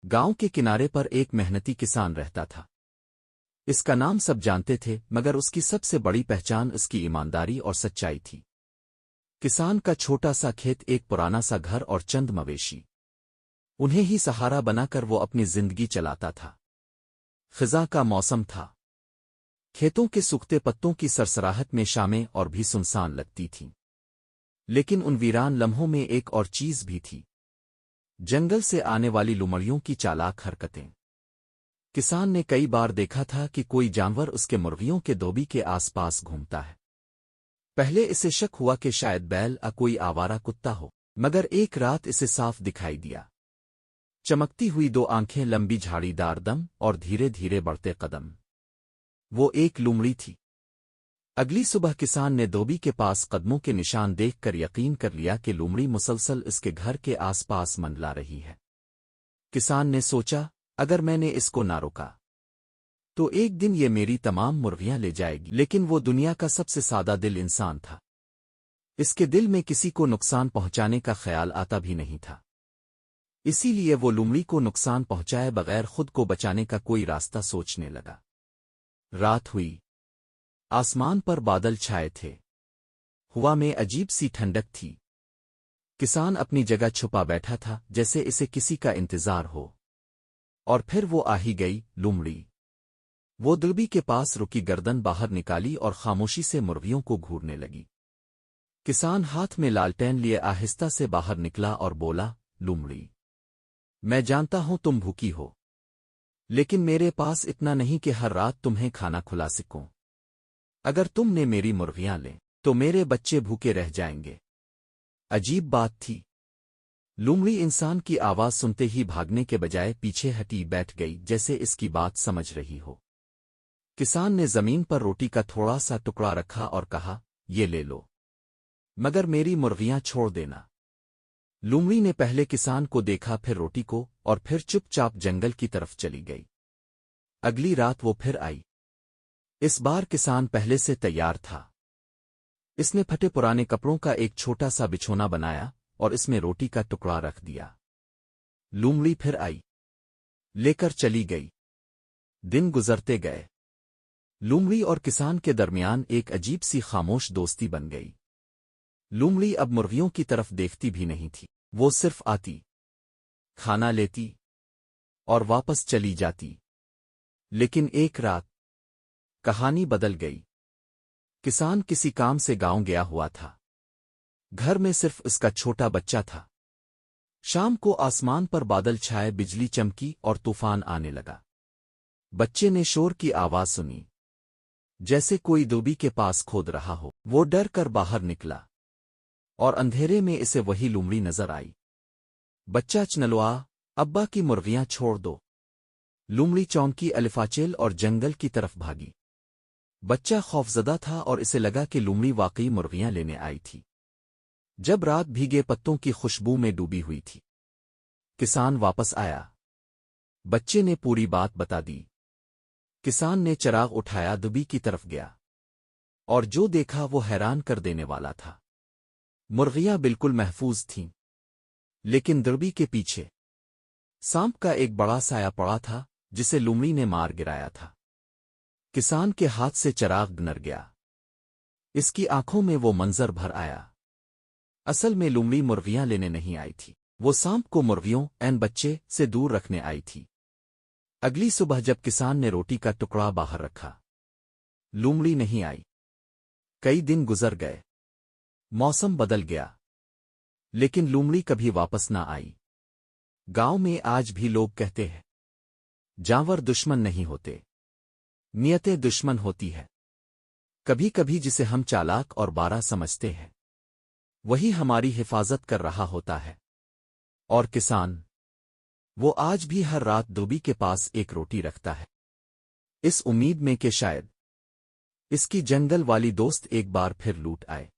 गांव के किनारे पर एक मेहनती किसान रहता था। इसका नाम सब जानते थे, मगर उसकी सबसे बड़ी पहचान उसकी ईमानदारी और सच्चाई थी। किसान का छोटा सा खेत, एक पुराना सा घर और चंद मवेशी, उन्हें ही सहारा बनाकर वो अपनी जिंदगी चलाता था। खिज़ां का मौसम था। खेतों के सूखते पत्तों की सरसराहट में शामें और भी सुनसान लगती थीं। लेकिन उन वीरान लम्हों में एक और चीज भी थी, जंगल से आने वाली लुमड़ियों की चालाक हरकतें। किसान ने कई बार देखा था कि कोई जानवर उसके मुर्गियों के धोबी के आसपास घूमता है। पहले इसे शक हुआ कि शायद बैल या कोई आवारा कुत्ता हो, मगर एक रात इसे साफ दिखाई दिया। चमकती हुई दो आंखें, लंबी झाड़ीदार दम और धीरे धीरे बढ़ते कदम। वो एक लुमड़ी थी। अगली सुबह किसान ने धोबी के पास कदमों के निशान देखकर यकीन कर लिया कि लुमड़ी मुसलसल इसके घर के आसपास मंडला रही है। किसान ने सोचा, अगर मैंने इसको ना रोका तो एक दिन ये मेरी तमाम मुर्गियां ले जाएगी। लेकिन वो दुनिया का सबसे सादा दिल इंसान था। इसके दिल में किसी को नुकसान पहुंचाने का ख्याल आता भी नहीं था। इसीलिए वो लुमड़ी को नुकसान पहुंचाए बगैर खुद को बचाने का कोई रास्ता सोचने लगा। रात हुई। आसमान पर बादल छाए थे। हवा में अजीब सी ठंडक थी। किसान अपनी जगह छुपा बैठा था, जैसे इसे किसी का इंतजार हो। और फिर वो आ ही गई, लुमड़ी। वो धोबी के पास रुकी, गर्दन बाहर निकाली और खामोशी से मुर्गियों को घूरने लगी। किसान हाथ में लालटेन लिए आहिस्ता से बाहर निकला और बोला, लुमड़ी, मैं जानता हूं तुम भूखी हो, लेकिन मेरे पास इतना नहीं कि हर रात तुम्हें खाना खुला सकूं। अगर तुमने मेरी मुर्गियां लें तो मेरे बच्चे भूखे रह जाएंगे। अजीब बात थी। लुमड़ी इंसान की आवाज सुनते ही भागने के बजाय पीछे हटी बैठ गई, जैसे इसकी बात समझ रही हो। किसान ने जमीन पर रोटी का थोड़ा सा टुकड़ा रखा और कहा, ये ले लो, मगर मेरी मुर्गियां छोड़ देना। लुमड़ी ने पहले किसान को देखा, फिर रोटी को, और फिर चुपचाप जंगल की तरफ चली गई। अगली रात वो फिर आई। इस बार किसान पहले से तैयार था। इसने फटे पुराने कपड़ों का एक छोटा सा बिछोना बनाया और इसमें रोटी का टुकड़ा रख दिया। लुमड़ी फिर आई, लेकर चली गई। दिन गुजरते गए। लुमड़ी और किसान के दरमियान एक अजीब सी खामोश दोस्ती बन गई। लुमड़ी अब मुर्गियों की तरफ देखती भी नहीं थी। वो सिर्फ आती, खाना लेती और वापस चली जाती। लेकिन एक रात कहानी बदल गई। किसान किसी काम से गांव गया हुआ था। घर में सिर्फ उसका छोटा बच्चा था। शाम को आसमान पर बादल छाए, बिजली चमकी और तूफान आने लगा। बच्चे ने शोर की आवाज सुनी, जैसे कोई धोबी के पास खोद रहा हो। वो डर कर बाहर निकला और अंधेरे में इसे वही लुमड़ी नजर आई। बच्चा चनलवा, अब्बा की मुर्गियां छोड़ दो। लुमड़ी चौंकी, अलिफाचेल और जंगल की तरफ भागी। बच्चा खौफजदा था और इसे लगा कि लुमड़ी वाकई मुर्गियां लेने आई थी। जब रात भीगे पत्तों की खुशबू में डूबी हुई थी, किसान वापस आया। बच्चे ने पूरी बात बता दी। किसान ने चिराग उठाया, धोबी की तरफ गया और जो देखा वो हैरान कर देने वाला था। मुर्गियां बिल्कुल महफूज थीं, लेकिन धोबी के पीछे सांप का एक बड़ा साया पड़ा था, जिसे लुमड़ी ने मार गिराया था। किसान के हाथ से चिराग नर गया। इसकी आंखों में वो मंजर भर आया। असल में लुमड़ी मुर्गियां लेने नहीं आई थी। वो सांप को मुर्गियों बच्चे से दूर रखने आई थी। अगली सुबह जब किसान ने रोटी का टुकड़ा बाहर रखा, लुमड़ी नहीं आई। कई दिन गुजर गए। मौसम बदल गया, लेकिन लुमड़ी कभी वापस ना आई। गांव में आज भी लोग कहते हैं, जानवर दुश्मन नहीं होते, नियतें दुश्मन होती है। कभी कभी जिसे हम चालाक और बारा समझते हैं, वही हमारी हिफाजत कर रहा होता है। और किसान, वो आज भी हर रात धोबी के पास एक रोटी रखता है, इस उम्मीद में कि शायद इसकी जंगल वाली दोस्त एक बार फिर लूट आए।